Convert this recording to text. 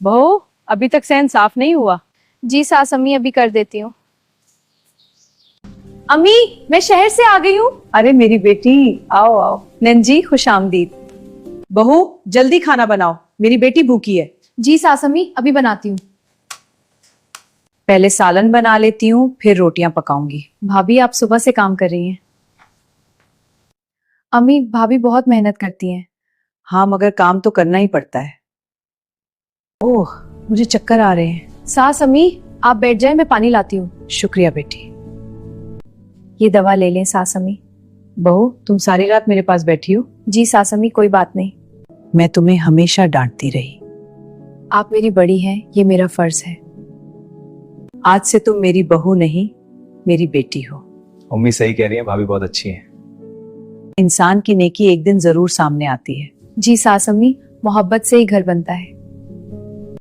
बहू अभी तक सहन साफ नहीं हुआ। जी सास अम्मी, अभी कर देती हूँ। अम्मी, मैं शहर से आ गई हूँ। अरे मेरी बेटी, आओ आओ। नंजी, खुश आमदीद। बहू जल्दी खाना बनाओ, मेरी बेटी भूखी है। जी सास अम्मी, अभी बनाती हूँ। पहले सालन बना लेती हूँ, फिर रोटियां पकाऊंगी। भाभी, आप सुबह से काम कर रही हैं। अम्मी, भाभी बहुत मेहनत करती हैं। हाँ, मगर काम तो करना ही पड़ता है। ओह, मुझे चक्कर आ रहे हैं। सास अम्मी, आप बैठ जाए, मैं पानी लाती हूँ। शुक्रिया बेटी। ये दवा ले लें सास अम्मी। बहू, तुम सारी रात मेरे पास बैठी हो। जी सास अम्मी, कोई बात नहीं। मैं तुम्हें हमेशा डांटती रही। आप मेरी बड़ी हैं, ये मेरा फर्ज है। आज से तुम मेरी बहू नहीं, मेरी बेटी हो। मम्मी सही कह रही है, भाभी बहुत अच्छी है। इंसान की नेकी एक दिन जरूर सामने आती है। जी सास अम्मी, मोहब्बत से ही घर बनता है।